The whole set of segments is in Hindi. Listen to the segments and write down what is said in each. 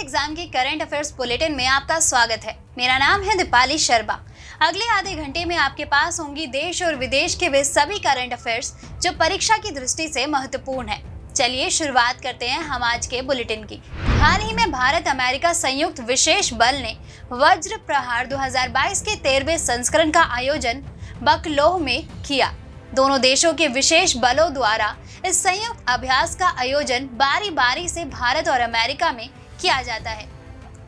एग्जाम की करंट अफेयर्स बुलेटिन में आपका स्वागत है। मेरा नाम है दीपाली शर्मा। अगले आधे घंटे में आपके पास होंगी देश और विदेश के वे सभी करंट अफेयर्स जो परीक्षा की दृष्टि से महत्वपूर्ण है। चलिए शुरुआत करते हैं हम आज के बुलेटिन की। हाल ही में भारत अमेरिका संयुक्त विशेष बल ने वज्र प्रहार 2022 के 13वें संस्करण का आयोजन बकलोह में किया। दोनों देशों के विशेष बलों द्वारा इस संयुक्त अभ्यास का आयोजन बारी बारी से भारत और अमेरिका में किया जाता है।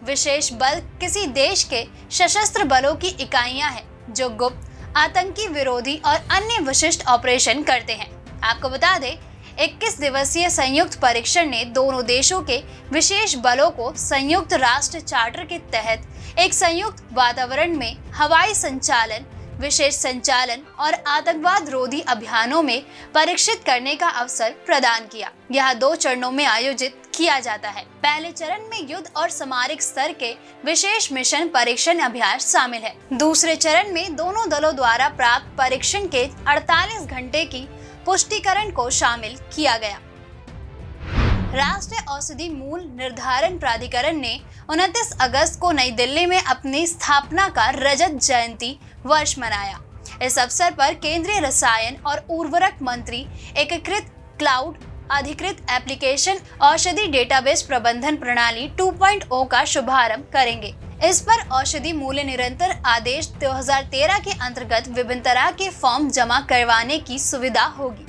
विशेष बल किसी देश के सशस्त्र बलों की इकाइयां हैं जो गुप्त, आतंकी विरोधी और अन्य विशिष्ट ऑपरेशन करते हैं। आपको बता दें, 21 दिवसीय संयुक्त परीक्षण ने दोनों देशों के विशेष बलों को संयुक्त राष्ट्र चार्टर के तहत एक संयुक्त वातावरण में हवाई संचालन, विशेष संचालन और आतंकवाद रोधी अभियानों में परीक्षित करने का अवसर प्रदान किया। यह 2 चरणों में आयोजित किया जाता है। पहले चरण में युद्ध और सामरिक स्तर के विशेष मिशन परीक्षण अभ्यास शामिल है। दूसरे चरण में दोनों दलों द्वारा प्राप्त परीक्षण के 48 घंटे की पुष्टिकरण को शामिल किया गया। राष्ट्रीय औषधि मूल्य निर्धारण प्राधिकरण ने 29 अगस्त को नई दिल्ली में अपनी स्थापना का रजत जयंती वर्ष मनाया। इस अवसर पर केंद्रीय रसायन और उर्वरक मंत्री एकीकृत क्लाउड अधिकृत एप्लीकेशन औषधि डेटाबेस प्रबंधन प्रणाली 2.0 का शुभारंभ करेंगे। इस पर औषधि मूल्य निरंतर आदेश 2013 के अंतर्गत विभिन्न तरह के फॉर्म जमा करवाने की सुविधा होगी।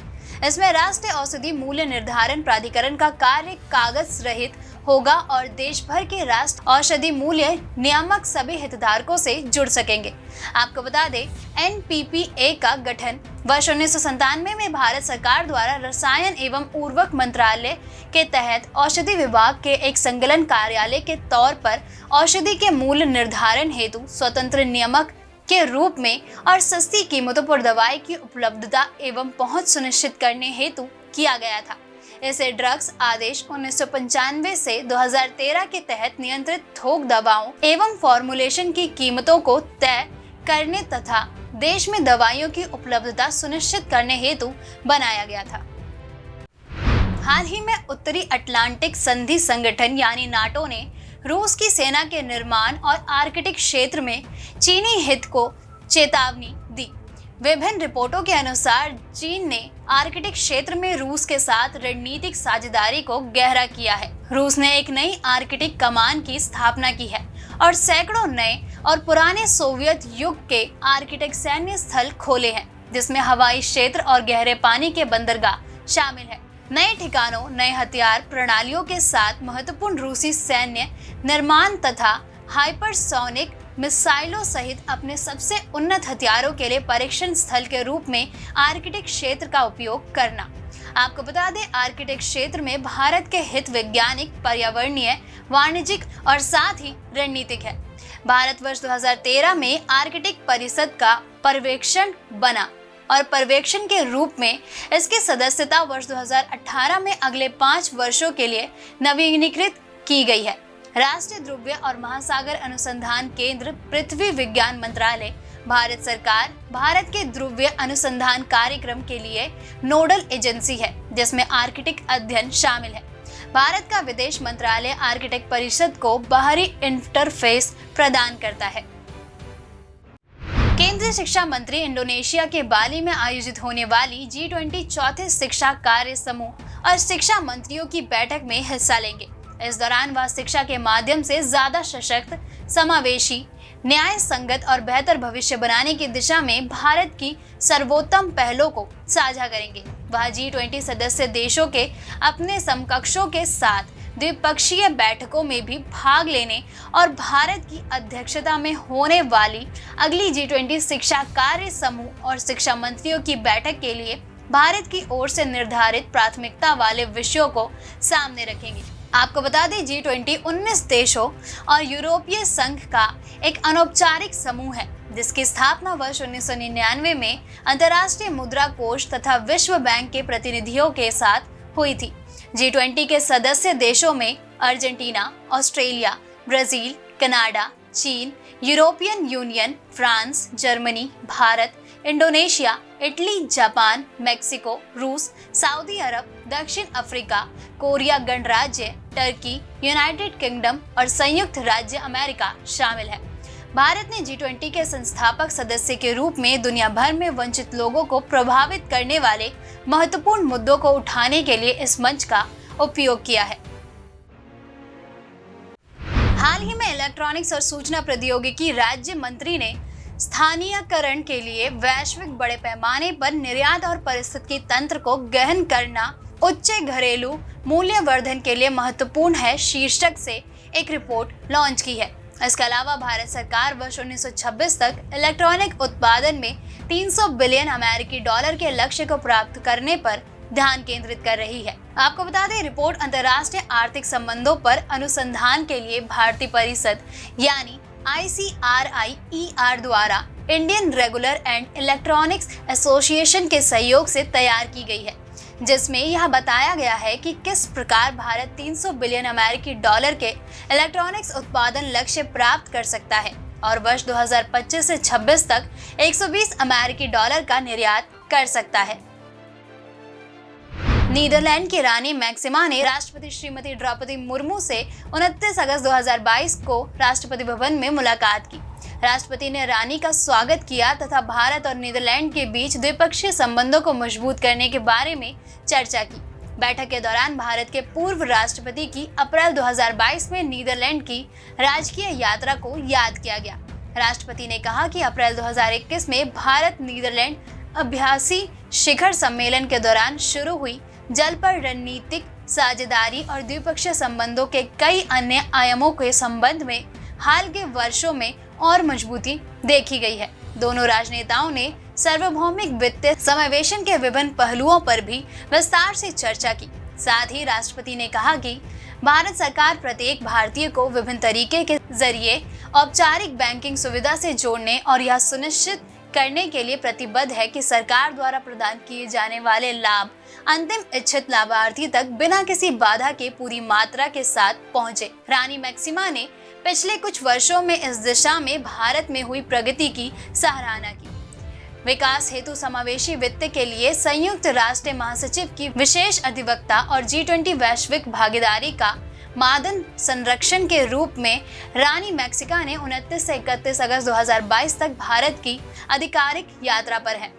इसमें राष्ट्रीय औषधि मूल्य निर्धारण प्राधिकरण का कार्य कागज रहित होगा और देश भर के राष्ट्रीय औषधि मूल्य नियामक सभी हितधारकों से जुड़ सकेंगे। आपको बता दें, NPPA का गठन वर्ष 1997 में भारत सरकार द्वारा रसायन एवं उर्वरक मंत्रालय के तहत औषधि विभाग के एक संकलन कार्यालय के तौर पर औषधि के मूल्य निर्धारण हेतु स्वतंत्र नियामक के रूप में और सस्ती कीमतों पर दवाई की उपलब्धता एवं पहुंच सुनिश्चित करने हेतु किया गया था। इसे ड्रग्स आदेश 1995 से 2013 के तहत नियंत्रित थोक दवाओं एवं फॉर्मुलेशन की कीमतों को तय करने तथा देश में दवाइयों की उपलब्धता सुनिश्चित करने हेतु बनाया गया था। हाल ही में उत्तरी अटलांटिक संधि संगठन यानी नाटो ने रूस की सेना के निर्माण और आर्कटिक क्षेत्र में चीनी हित को चेतावनी दी। विभिन्न रिपोर्टों के अनुसार चीन ने आर्कटिक क्षेत्र में रूस के साथ रणनीतिक साझेदारी को गहरा किया है। रूस ने एक नई आर्कटिक कमान की स्थापना की है और सैकड़ों नए और पुराने सोवियत युग के आर्कटिक सैन्य स्थल खोले हैं, जिसमें हवाई क्षेत्र और गहरे पानी के बंदरगाह शामिल है। नए ठिकानों, नए हथियार प्रणालियों के साथ महत्वपूर्ण रूसी सैन्य निर्माण तथा हाइपरसोनिक मिसाइलों सहित अपने सबसे उन्नत हथियारों के लिए परीक्षण स्थल के रूप में आर्कटिक क्षेत्र का उपयोग करना। आपको बता दें, आर्कटिक क्षेत्र में भारत के हित वैज्ञानिक, पर्यावरणीय, वाणिज्यिक और साथ ही रणनीतिक है। भारत वर्ष 2013 में आर्कटिक परिषद का पर्यवेक्षण बना और पर्यवेक्षण के रूप में इसकी सदस्यता वर्ष 2018 में अगले 5 वर्षों के लिए नवीनीकृत की गई है। राष्ट्रीय ध्रुवीय और महासागर अनुसंधान केंद्र, पृथ्वी विज्ञान मंत्रालय, भारत सरकार, भारत के ध्रुवीय अनुसंधान कार्यक्रम के लिए नोडल एजेंसी है, जिसमें आर्कटिक अध्ययन शामिल है। भारत का विदेश मंत्रालय आर्कटिक परिषद को बाहरी इंटरफेस प्रदान करता है। केंद्रीय शिक्षा मंत्री इंडोनेशिया के बाली में आयोजित होने वाली G20 चौथे शिक्षा कार्य समूह और शिक्षा मंत्रियों की बैठक में हिस्सा लेंगे। इस दौरान वह शिक्षा के माध्यम से ज्यादा सशक्त, समावेशी, न्याय संगत और बेहतर भविष्य बनाने की दिशा में भारत की सर्वोत्तम पहलों को साझा करेंगे। वह G20 सदस्य देशों के अपने समकक्षों के साथ द्विपक्षीय बैठकों में भी भाग लेने और भारत की अध्यक्षता में होने वाली अगली G20 शिक्षा कार्य समूह और शिक्षा मंत्रियों की बैठक के लिए भारत की ओर से निर्धारित प्राथमिकता वाले विषयों को सामने रखेंगे। आपको बता दें, G20 19 देशों और यूरोपीय संघ का एक अनौपचारिक समूह है, जिसकी स्थापना वर्ष 1999 में अंतर्राष्ट्रीय मुद्रा कोष तथा विश्व बैंक के प्रतिनिधियों के साथ हुई थी। G20 के सदस्य देशों में अर्जेंटीना, ऑस्ट्रेलिया, ब्राजील, कनाडा, चीन, European union, France, Germany, Bharat, Indonesia, Italy, Japan, Mexico, रूस, सऊदी अरब, दक्षिण अफ्रीका, कोरिया गणराज्य, टर्की, यूनाइटेड किंगडम और संयुक्त राज्य अमेरिका शामिल है। भारत ने G20 के संस्थापक सदस्य के रूप में दुनिया भर में वंचित लोगों को प्रभावित करने वाले महत्वपूर्ण मुद्दों को उठाने के लिए इस मंच का उपयोग किया है। हाल ही में इलेक्ट्रॉनिक्स और सूचना प्रौद्योगिकी राज्य मंत्री ने स्थानीयकरण के लिए वैश्विक बड़े पैमाने पर निर्यात और पारिस्थितिकी तंत्र को गहन करना उच्च घरेलू मूल्यवर्धन के लिए महत्वपूर्ण है शीर्षक से एक रिपोर्ट लॉन्च की है। इसके अलावा भारत सरकार वर्ष 1926 तक इलेक्ट्रॉनिक उत्पादन में 300 बिलियन अमेरिकी डॉलर के लक्ष्य को प्राप्त करने पर ध्यान केंद्रित कर रही है। आपको बता दें, रिपोर्ट अंतर्राष्ट्रीय आर्थिक संबंधों पर अनुसंधान के लिए भारतीय परिषद यानी ICRIER द्वारा Indian regular and electronics association के सहयोग से तैयार की गई है, जिसमें यह बताया गया है कि किस प्रकार भारत 300 बिलियन अमेरिकी डॉलर के इलेक्ट्रॉनिक्स उत्पादन लक्ष्य प्राप्त कर सकता है और वर्ष 2025 से 26 तक 120 अमेरिकी डॉलर का निर्यात कर सकता है। नीदरलैंड की रानी मैक्सिमा ने राष्ट्रपति श्रीमती द्रौपदी मुर्मू से 29 अगस्त 2022 को राष्ट्रपति भवन में मुलाकात की। राष्ट्रपति ने रानी का स्वागत किया तथा भारत और नीदरलैंड के बीच द्विपक्षीय संबंधों को मजबूत करने के बारे में चर्चा की। बैठक के दौरान भारत के पूर्व राष्ट्रपति की अप्रैल 2022 में नीदरलैंड की राजकीय यात्रा को याद किया गया। राष्ट्रपति ने कहा कि अप्रैल 2021 में भारत नीदरलैंड अभ्यासी शिखर सम्मेलन के दौरान शुरू हुई जल पर रणनीतिक साझेदारी और द्विपक्षीय संबंधों के कई अन्य आयामों के संबंध में हाल के वर्षों में और मजबूती देखी गई है। दोनों राजनेताओं ने सार्वभौमिक वित्तीय समावेशन के विभिन्न पहलुओं पर भी विस्तार से चर्चा की। साथ ही राष्ट्रपति ने कहा कि भारत सरकार प्रत्येक भारतीय को विभिन्न तरीके के जरिए औपचारिक बैंकिंग सुविधा से जोड़ने और यह सुनिश्चित करने के लिए प्रतिबद्ध है कि सरकार द्वारा प्रदान किए जाने वाले लाभ अंतिम इच्छित लाभार्थी तक बिना किसी बाधा के पूरी मात्रा के साथ पहुंचे। रानी मैक्सिमा ने पिछले कुछ वर्षों में इस दिशा में भारत में हुई प्रगति की सराहना की। विकास हेतु समावेशी वित्त के लिए संयुक्त राष्ट्र महासचिव की विशेष अधिवक्ता और G20 वैश्विक भागीदारी का मादन संरक्षण के रूप में रानी मैक्सिका ने 29 से 31 अगस्त 2022 तक भारत की आधिकारिक यात्रा पर है।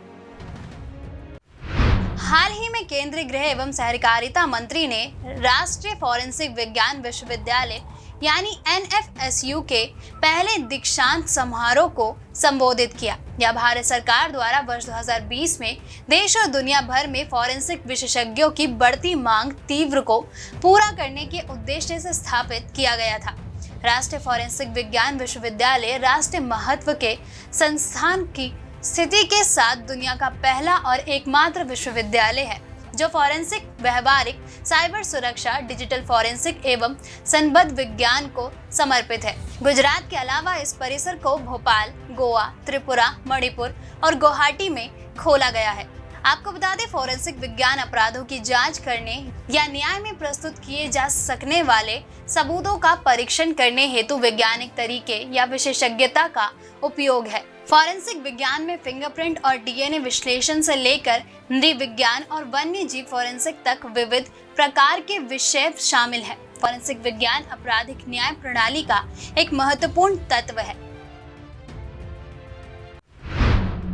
हाल ही में केंद्रीय गृह एवं सहकारिता मंत्री ने राष्ट्रीय फोरेंसिक विज्ञान विश्वविद्यालय यानी NFSU के पहले दीक्षांत समारोह को संबोधित किया। यह भारत सरकार द्वारा वर्ष 2020 में देश और दुनिया भर में फोरेंसिक विशेषज्ञों की बढ़ती मांग तीव्र को पूरा करने के उद्देश्य से स्थापित किया गया था। राष्ट्रीय फोरेंसिक विज्ञान विश्वविद्यालय राष्ट्रीय महत्व के संस्थान की स्थिति के साथ दुनिया का पहला और एकमात्र विश्वविद्यालय है जो फोरेंसिक, व्यवहारिक, साइबर सुरक्षा, डिजिटल फोरेंसिक एवं संबद्ध विज्ञान को समर्पित है। गुजरात के अलावा इस परिसर को भोपाल, गोवा, त्रिपुरा, मणिपुर और गुवाहाटी में खोला गया है। आपको बता दें, फोरेंसिक विज्ञान अपराधों की जांच करने या न्याय में प्रस्तुत किए जा सकने वाले सबूतों का परीक्षण करने हेतु वैज्ञानिक तरीके या विशेषज्ञता का उपयोग है। फोरेंसिक विज्ञान में फिंगरप्रिंट और DNA विश्लेषण से लेकर नृविज्ञान और वन्य जीव फोरेंसिक तक विविध प्रकार के विषय शामिल हैं। फोरेंसिक विज्ञान आपराधिक न्याय प्रणाली का एक महत्वपूर्ण तत्व है।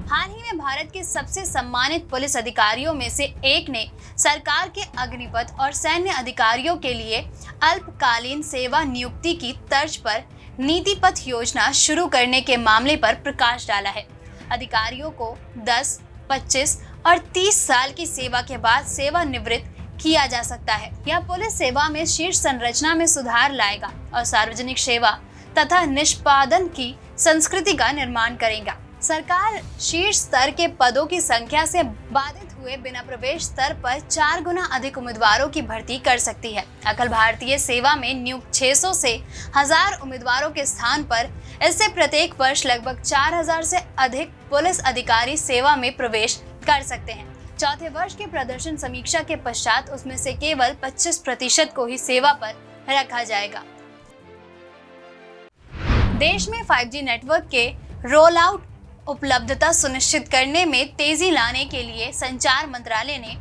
हाल ही में भारत के सबसे सम्मानित पुलिस अधिकारियों में से एक ने सरकार के अग्निपथ और सैन्य अधिकारियों के लिए अल्पकालीन सेवा नियुक्ति की तर्ज पर नीति पथ योजना शुरू करने के मामले पर प्रकाश डाला है। अधिकारियों को 10, 25 और 30 साल की सेवा के बाद सेवानिवृत्त किया जा सकता है। यह पुलिस सेवा में शीर्ष संरचना में सुधार लाएगा और सार्वजनिक सेवा तथा निष्पादन की संस्कृति का निर्माण करेगा। सरकार शीर्ष स्तर के पदों की संख्या से बाधित हुए बिना प्रवेश स्तर पर 4 गुना अधिक उम्मीदवारों की भर्ती कर सकती है। अखिल भारतीय सेवा में नियुक्त 600 से 1000 उम्मीदवारों के स्थान पर इससे प्रत्येक वर्ष लगभग 4000 से अधिक पुलिस अधिकारी सेवा में प्रवेश कर सकते हैं। चौथे वर्ष के प्रदर्शन समीक्षा के पश्चात उसमें से केवल 25% को ही सेवा पर रखा जाएगा। देश में 5G नेटवर्क के रोल आउट उपलब्धता सुनिश्चित करने में तेजी लाने के लिए संचार मंत्रालय ने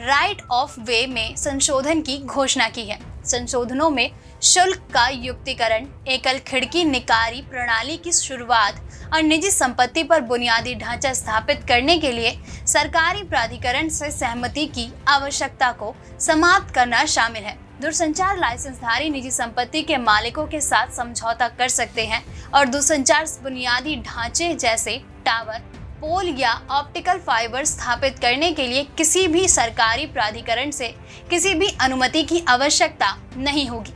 राइट ऑफ वे में संशोधन की घोषणा की है। संशोधनों में शुल्क का युक्तिकरण, एकल खिड़की निकारी प्रणाली की शुरुआत और निजी संपत्ति पर बुनियादी ढांचा स्थापित करने के लिए सरकारी प्राधिकरण से सहमति की आवश्यकता को समाप्त करना शामिल है। दूरसंचार लाइसेंसधारी निजी संपत्ति के मालिकों के साथ समझौता कर सकते हैं और दूरसंचार बुनियादी ढांचे जैसे टावर, पोल या ऑप्टिकल फाइबर स्थापित करने के लिए किसी भी सरकारी प्राधिकरण से किसी भी अनुमति की आवश्यकता नहीं होगी।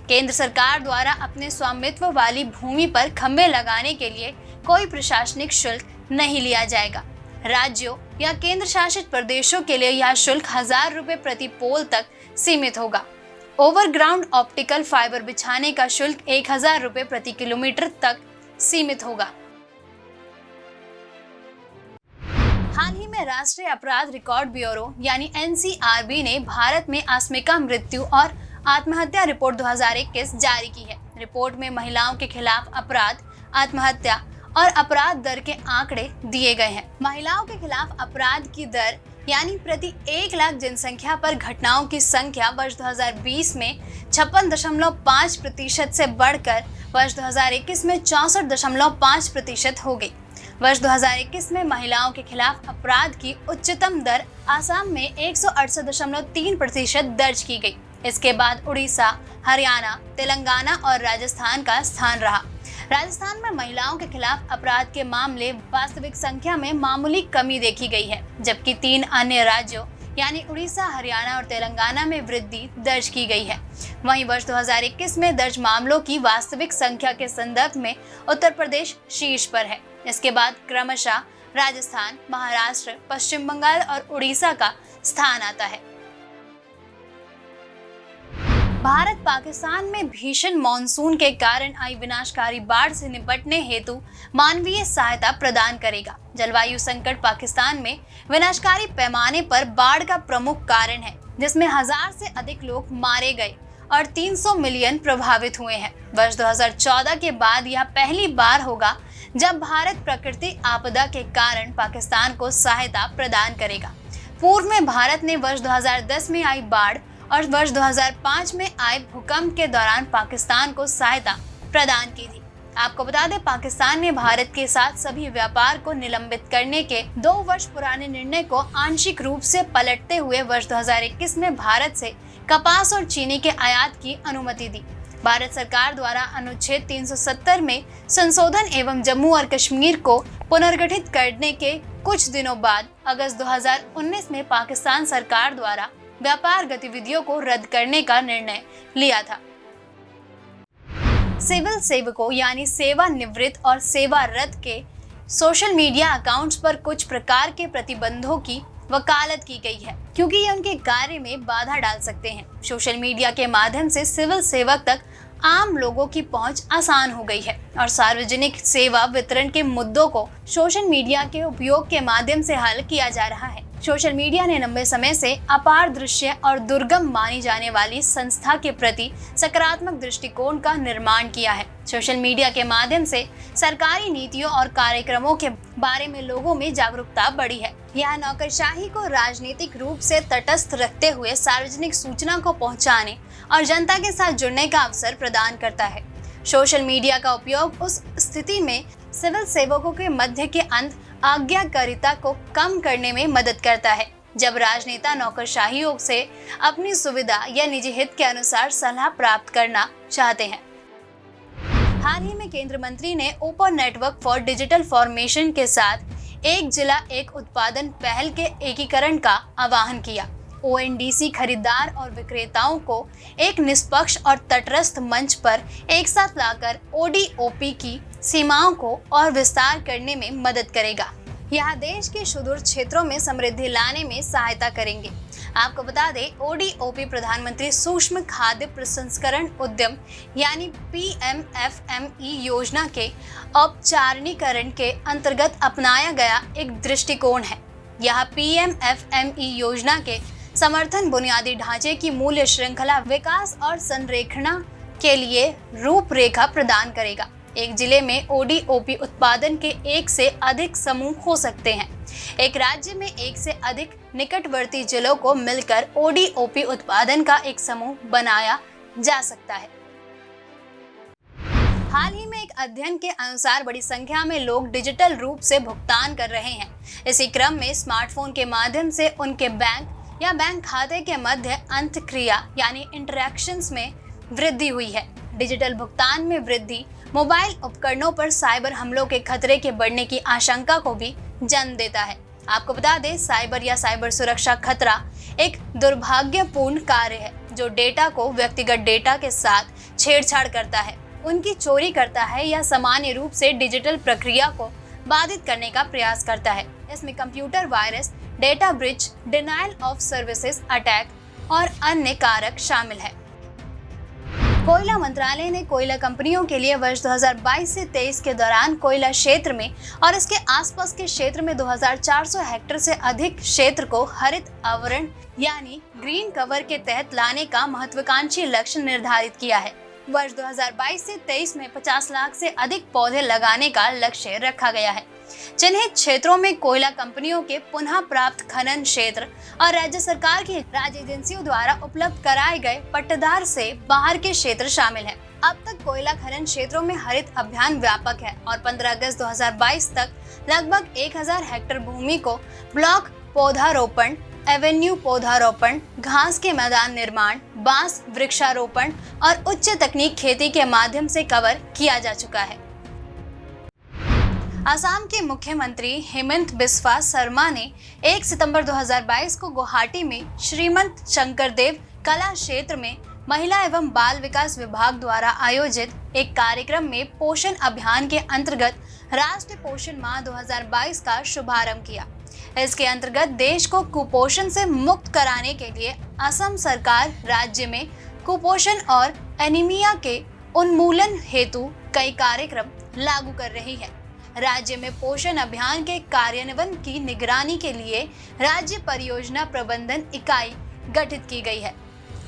केंद्र सरकार द्वारा अपने स्वामित्व वाली भूमि पर खंभे लगाने के लिए कोई प्रशासनिक शुल्क नहीं लिया जाएगा। राज्यों या केंद्र शासित प्रदेशों के लिए यह शुल्क 1000 रुपये प्रति पोल तक सीमित होगा। ओवरग्राउंड ऑप्टिकल फाइबर बिछाने का शुल्क 1000 रुपये प्रति किलोमीटर तक सीमित होगा। हाल ही में राष्ट्रीय अपराध रिकॉर्ड ब्यूरो यानी NCRB ने भारत में आकस्मिक मृत्यु और आत्महत्या रिपोर्ट 2021 जारी की है। रिपोर्ट में महिलाओं के खिलाफ अपराध, आत्महत्या और अपराध दर के आंकड़े दिए गए हैं। महिलाओं के खिलाफ अपराध की दर यानी प्रति 1 लाख जनसंख्या पर घटनाओं की संख्या वर्ष 2020 में 56.5% से बढ़कर वर्ष 2021 में 64.5% हो गई। वर्ष 2021 में महिलाओं के खिलाफ अपराध की उच्चतम दर आसाम में 168.3% दर्ज की गई। इसके बाद उड़ीसा, हरियाणा, तेलंगाना और राजस्थान का स्थान रहा। राजस्थान में महिलाओं के खिलाफ अपराध के मामले वास्तविक संख्या में मामूली कमी देखी गई है, जबकि 3 अन्य राज्यों यानी उड़ीसा, हरियाणा और तेलंगाना में वृद्धि दर्ज की गई है। वहीं वर्ष 2021 में दर्ज मामलों की वास्तविक संख्या के संदर्भ में उत्तर प्रदेश शीर्ष पर है। इसके बाद क्रमशः राजस्थान, महाराष्ट्र, पश्चिम बंगाल और उड़ीसा का स्थान आता है। भारत पाकिस्तान में भीषण मानसून के कारण आई विनाशकारी बाढ़ से निपटने हेतु मानवीय सहायता प्रदान करेगा। जलवायु संकट पाकिस्तान में विनाशकारी पैमाने पर बाढ़ का प्रमुख कारण है, जिसमें 1000 से अधिक लोग मारे गए और 300 मिलियन प्रभावित हुए हैं। वर्ष 2014 के बाद यह पहली बार होगा जब भारत प्राकृतिक आपदा के कारण पाकिस्तान को सहायता प्रदान करेगा। पूर्व में भारत ने वर्ष 2010 में आई बाढ़ और वर्ष 2005 में आए भूकंप के दौरान पाकिस्तान को सहायता प्रदान की थी। आपको बता दें, पाकिस्तान ने भारत के साथ सभी व्यापार को निलंबित करने के 2 वर्ष पुराने निर्णय को आंशिक रूप से पलटते हुए वर्ष 2021 में भारत से कपास और चीनी के आयात की अनुमति दी। भारत सरकार द्वारा अनुच्छेद 370 में संशोधन एवं जम्मू और कश्मीर को पुनर्गठित करने के कुछ दिनों बाद अगस्त 2019 में पाकिस्तान सरकार द्वारा व्यापार गतिविधियों को रद्द करने का निर्णय लिया था। सिविल सेवकों यानी सेवानिवृत्त और सेवारत के सोशल मीडिया अकाउंट्स पर कुछ प्रकार के प्रतिबंधों की वकालत की गई है, क्योंकि ये उनके कार्य में बाधा डाल सकते हैं। सोशल मीडिया के माध्यम से सिविल सेवक तक आम लोगों की पहुंच आसान हो गई है और सार्वजनिक सेवा वितरण के मुद्दों को सोशल मीडिया के उपयोग के माध्यम से हल किया जा रहा है। सोशल मीडिया ने लंबे समय से अपार दृश्य और दुर्गम मानी जाने वाली संस्था के प्रति सकारात्मक दृष्टिकोण का निर्माण किया है। सोशल मीडिया के माध्यम से सरकारी नीतियों और कार्यक्रमों के बारे में लोगों में जागरूकता बढ़ी है। यह नौकरशाही को राजनीतिक रूप से तटस्थ रखते हुए सार्वजनिक सूचना को पहुंचाने और जनता के साथ जुड़ने का अवसर प्रदान करता है। सोशल मीडिया का उपयोग उस स्थिति में सिविल सेवकों के मध्य के अंत आज्ञाकारिता को कम करने में मदद करता है, जब राजनेता नौकरशाहियों से अपनी सुविधा या निजी हित के अनुसार सलाह प्राप्त करना चाहते हैं। हाल ही में केंद्रीय मंत्री ने open network for digital formation के साथ एक जिला एक उत्पादन पहल के एकीकरण का आह्वान किया। ONDC खरीदार और विक्रेताओं को एक निष्पक्ष और तटस्थ मंच पर एक साथ लाकर ODOP की सीमाओं को और विस्तार करने में मदद करेगा। यह देश के सुदूर क्षेत्रों में समृद्धि लाने में सहायता करेंगे। आपको बता दें, ODOP प्रधानमंत्री सूक्ष्म खाद्य प्रसंस्करण उद्यम यानी PMFME योजना के औपचारिकरण के अंतर्गत अपनाया गया एक दृष्टिकोण है। यह PMFME योजना के समर्थन बुनियादी ढांचे की मूल्य श्रृंखला विकास और संरेखना के लिए रूपरेखा प्रदान करेगा। एक जिले में ODOP उत्पादन के एक से अधिक समूह हो सकते हैं। एक राज्य में एक से अधिक निकटवर्ती जिलों को मिलकर ODOP उत्पादन का एक समूह बनाया जा सकता है। हाल ही में एक अध्ययन के अनुसार बड़ी संख्या में लोग डिजिटल रूप से भुगतान कर रहे हैं। इसी क्रम में स्मार्टफोन के माध्यम से उनके बैंक या बैंक खाते के मध्य अंतःक्रिया यानी इंटरैक्शंस में वृद्धि हुई है। डिजिटल भुगतान में वृद्धि मोबाइल उपकरणों पर साइबर हमलों के खतरे के बढ़ने की आशंका को भी जन्म देता है। आपको बता दें, साइबर या साइबर सुरक्षा खतरा एक दुर्भाग्यपूर्ण कार्य है जो डेटा को व्यक्तिगत डेटा के साथ छेड़छाड़ करता है, उनकी चोरी करता है या सामान्य रूप से डिजिटल प्रक्रिया को बाधित करने का प्रयास करता है। इसमें computer virus, data breach, denial of services attack और अन्य कारक शामिल है। कोयला मंत्रालय ने कोयला कंपनियों के लिए वर्ष 2022 से 23 के दौरान कोयला क्षेत्र में और इसके आसपास के क्षेत्र में 2400 हेक्टेयर से अधिक क्षेत्र को हरित आवरण यानी ग्रीन कवर के तहत लाने का महत्वाकांक्षी लक्ष्य निर्धारित किया है। वर्ष 2022 से 23 में 50 लाख से अधिक पौधे लगाने का लक्ष्य रखा गया है। चिन्हित क्षेत्रों में कोयला कंपनियों के पुनः प्राप्त खनन क्षेत्र और राज्य सरकार की राज्य एजेंसियों द्वारा उपलब्ध कराए गए पट्टेदार से बाहर के क्षेत्र शामिल हैं। अब तक कोयला खनन क्षेत्रों में हरित अभियान व्यापक है और 15 अगस्त 2022 तक लगभग 1000 हेक्टेयर भूमि को ब्लॉक पौधारोपण, एवेन्यू पौधारोपण, घास के मैदान निर्माण, बांस वृक्षारोपण और उच्च तकनीक खेती के माध्यम से कवर किया जा चुका है। असम के मुख्यमंत्री हेमंत बिस्वा शर्मा ने 1 सितंबर 2022 को गुवाहाटी में श्रीमंत शंकरदेव कला क्षेत्र में महिला एवं बाल विकास विभाग द्वारा आयोजित एक कार्यक्रम में पोषण अभियान के अंतर्गत राष्ट्रीय पोषण माह 2022 का शुभारंभ किया। इसके अंतर्गत देश को कुपोषण से मुक्त कराने के लिए असम सरकार राज्य में कुपोषण और एनीमिया के उन्मूलन हेतु कई कार्यक्रम लागू कर रही है। राज्य में पोषण अभियान के कार्यान्वयन की निगरानी के लिए राज्य परियोजना प्रबंधन इकाई गठित की गई है।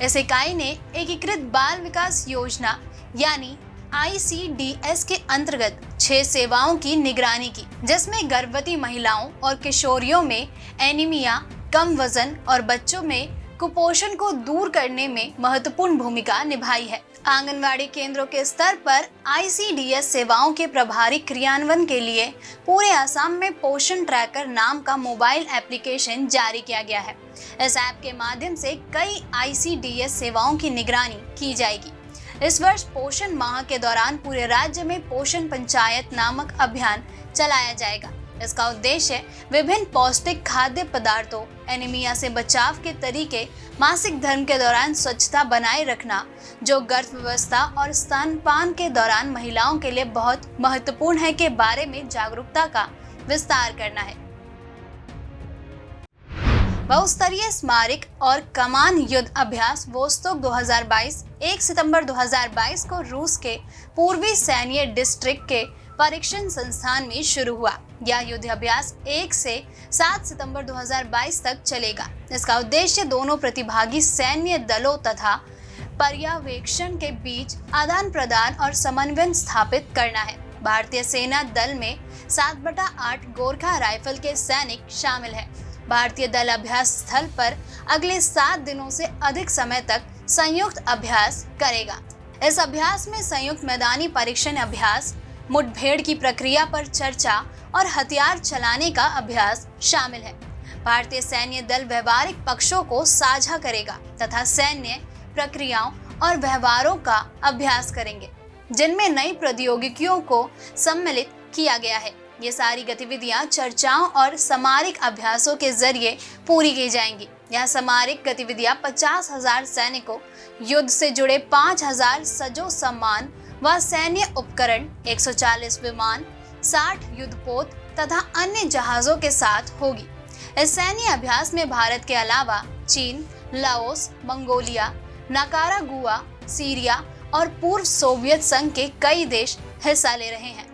इस इकाई ने एकीकृत बाल विकास योजना यानी ICDS के अंतर्गत 6 सेवाओं की निगरानी की, जिसमें गर्भवती महिलाओं और किशोरियों में एनीमिया, कम वजन और बच्चों में कुपोषण को दूर करने में महत्वपूर्ण भूमिका निभाई है। आंगनवाड़ी केंद्रों के स्तर पर ICDS सेवाओं के प्रभावी क्रियान्वयन के लिए पूरे असम में पोषण ट्रैकर नाम का मोबाइल एप्लीकेशन जारी किया गया है। इस ऐप के माध्यम से कई ICDS सेवाओं की निगरानी की जाएगी। इस वर्ष पोषण माह के दौरान पूरे राज्य में पोषण पंचायत नामक अभियान चलाया जाएगा। इसका उद्देश्य विभिन्न पौष्टिक खाद्य पदार्थों, एनीमिया से बचाव के तरीके, मासिक धर्म के दौरान स्वच्छता बनाए रखना, जो गर्भावस्था और स्तनपान के दौरान महिलाओं के लिए बहुत महत्वपूर्ण है, के बारे में जागरूकता का विस्तार करना है। बहुस्तरीय स्मारक और कमान युद्ध अभ्यास वोस्तोक 2022 1 सितंबर 2022 को रूस के पूर्वी सैन्य डिस्ट्रिक्ट के परीक्षण संस्थान में शुरू हुआ। यह युद्ध अभ्यास 1 से 7 सितंबर 2022 तक चलेगा। इसका उद्देश्य दोनों प्रतिभागी सैन्य दलों तथा पर्यवेक्षण के बीच आदान प्रदान और समन्वय स्थापित करना है। भारतीय सेना दल में 7/8 गोरखा राइफल के सैनिक शामिल हैं। भारतीय दल अभ्यास स्थल पर अगले 7 दिनों से अधिक समय तक संयुक्त अभ्यास करेगा। इस अभ्यास में संयुक्त मैदानी परीक्षण अभ्यास, मुठभेड़ की प्रक्रिया पर चर्चा और हथियार चलाने का अभ्यास शामिल है। भारतीय सैन्य दल व्यवहारिक पक्षों को साझा करेगा तथा सैन्य प्रक्रियाओं और व्यवहारों का अभ्यास करेंगे, जिनमें नई प्रौद्योगिकियों को सम्मिलित किया गया है। ये सारी गतिविधियां चर्चाओं और समारिक अभ्यासों के जरिए पूरी की जाएंगी। यह समारिक गतिविधियां 50,000 सैनिकों, युद्ध से जुड़े 5,000 सजो सामान व सैन्य उपकरण, 140 विमान, 60 युद्धपोत तथा अन्य जहाजों के साथ होगी। इस सैन्य अभ्यास में भारत के अलावा चीन, लाओस, मंगोलिया, निकारागुआ, सीरिया और पूर्व सोवियत संघ के कई देश हिस्सा ले रहे हैं।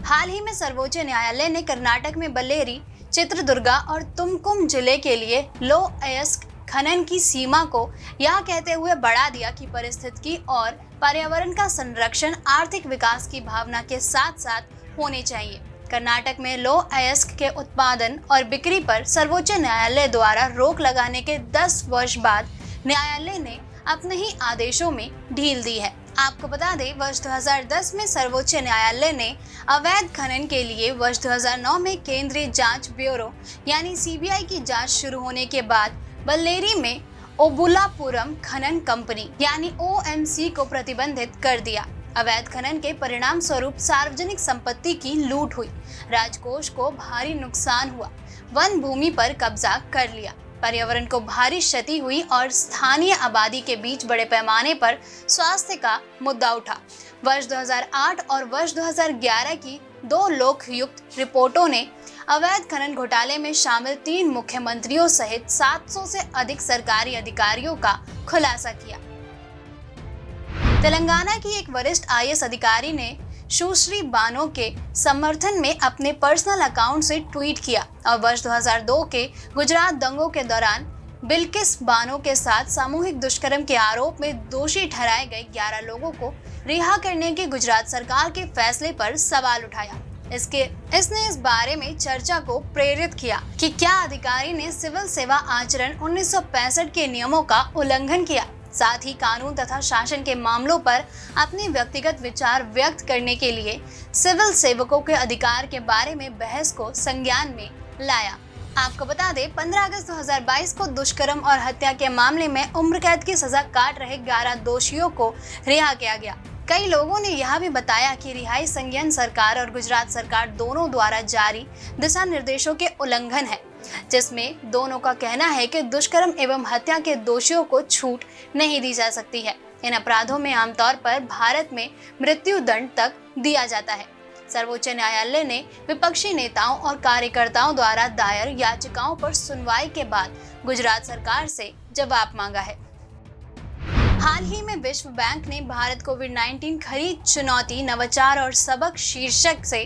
हाल ही में सर्वोच्च न्यायालय ने कर्नाटक में बल्लेरी, चित्रदुर्गा और तुमकुम जिले के लिए लो अयस्क खनन की सीमा को यह कहते हुए बढ़ा दिया कि पारिस्थितिकी और पर्यावरण का संरक्षण आर्थिक विकास की भावना के साथ साथ होने चाहिए। कर्नाटक में लौह अयस्क के उत्पादन और बिक्री पर सर्वोच्च न्यायालय द्वारा रोक लगाने के 10 वर्ष बाद न्यायालय ने अपने ही आदेशों में ढील दी है। आपको बता दें, वर्ष 2010 में सर्वोच्च न्यायालय ने अवैध खनन के लिए वर्ष 2009 में केंद्रीय जांच ब्यूरो यानी सीबीआई की जांच शुरू होने के बाद बल्लेरी में ओबुलापुरम खनन कंपनी यानी ओएमसी को प्रतिबंधित कर दिया। अवैध खनन के परिणाम स्वरूप सार्वजनिक संपत्ति की लूट हुई, राजकोष को भारी नुकसान हुआ, वन भूमि पर कब्जा कर लिया, पर्यावरण को भारी क्षति हुई और स्थानीय आबादी के बीच बड़े पैमाने पर स्वास्थ्य का मुद्दा उठा। वर्ष 2008 और वर्ष 2011 की 2 लोकयुक्त रिपोर्टों ने अवैध खनन घोटाले में शामिल 3 मुख्यमंत्रियों सहित 700 से अधिक सरकारी अधिकारियों का खुलासा किया। तेलंगाना की एक वरिष्ठ आईएएस अधिकारी ने सुश्री बानो के समर्थन में अपने पर्सनल अकाउंट से ट्वीट किया और वर्ष 2002 के गुजरात दंगों के दौरान बिल्किस बानो के साथ सामूहिक दुष्कर्म के आरोप में दोषी ठहराए गए 11 लोगों को रिहा करने के गुजरात सरकार के फैसले पर सवाल उठाया। इसने इस बारे में चर्चा को प्रेरित किया कि क्या अधिकारी ने सिविल सेवा आचरण 1965 के नियमों का उल्लंघन किया। साथ ही कानून तथा शासन के मामलों पर अपने व्यक्तिगत विचार व्यक्त करने के लिए सिविल सेवकों के अधिकार के बारे में बहस को संज्ञान में लाया। आपको बता दें, 15 अगस्त 2022 को दुष्कर्म और हत्या के मामले में उम्र कैद की सजा काट रहे 11 दोषियों को रिहा किया गया। कई लोगों ने यह भी बताया कि रिहाई संज्ञान सरकार और गुजरात सरकार दोनों द्वारा जारी दिशा निर्देशों के उल्लंघन है, जिसमें दोनों का कहना है कि दुष्कर्म एवं हत्या के दोषियों को छूट नहीं दी जा सकती है। इन अपराधों में आमतौर पर भारत में मृत्यु दंड तक दिया जाता है। सर्वोच्च न्यायालय ने विपक्षी नेताओं और कार्यकर्ताओं द्वारा दायर याचिकाओं पर सुनवाई के बाद गुजरात सरकार से जवाब मांगा है। हाल ही में विश्व बैंक ने भारत कोविड-19 खरीद चुनौती, नवाचार और सबक शीर्षक से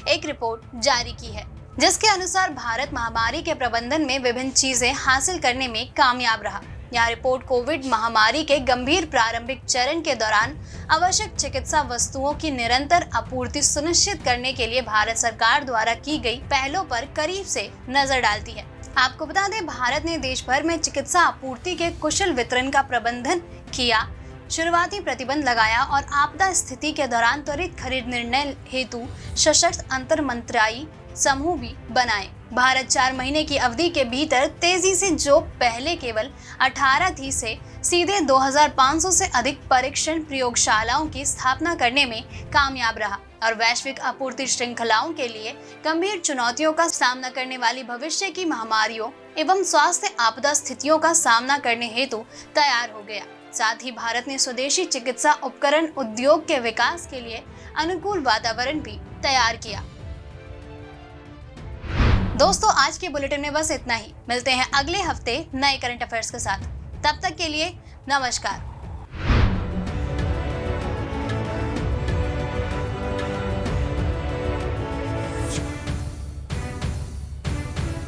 एक रिपोर्ट जारी की है, जिसके अनुसार भारत महामारी के प्रबंधन में विभिन्न चीजें हासिल करने में कामयाब रहा। यह रिपोर्ट कोविड महामारी के गंभीर प्रारंभिक चरण के दौरान आवश्यक चिकित्सा वस्तुओं की निरंतर आपूर्ति सुनिश्चित करने के लिए भारत सरकार द्वारा की गई पहलों पर करीब से नजर डालती है। आपको बता दें, भारत ने देश भर में चिकित्सा आपूर्ति के कुशल वितरण का प्रबंधन किया, शुरुआती प्रतिबंध लगाया और आपदा स्थिति के दौरान त्वरित खरीद निर्णय हेतु सशक्त अंतर मंत्रालयी समूह भी बनाए। भारत 4 महीने की अवधि के भीतर तेजी से, जो पहले केवल 18 थी, से सीधे 2500 से अधिक परीक्षण प्रयोगशालाओं की स्थापना करने में कामयाब रहा और वैश्विक आपूर्ति श्रृंखलाओं के लिए गंभीर चुनौतियों का सामना करने वाली भविष्य की महामारियों एवं स्वास्थ्य आपदा स्थितियों का सामना करने हेतु तैयार हो गया। साथ ही भारत ने स्वदेशी चिकित्सा उपकरण उद्योग के विकास के लिए अनुकूल वातावरण भी तैयार किया। दोस्तों, आज के बुलेटिन में बस इतना ही। मिलते हैं अगले हफ्ते नए करंट अफेयर्स के साथ। तब तक के लिए नमस्कार।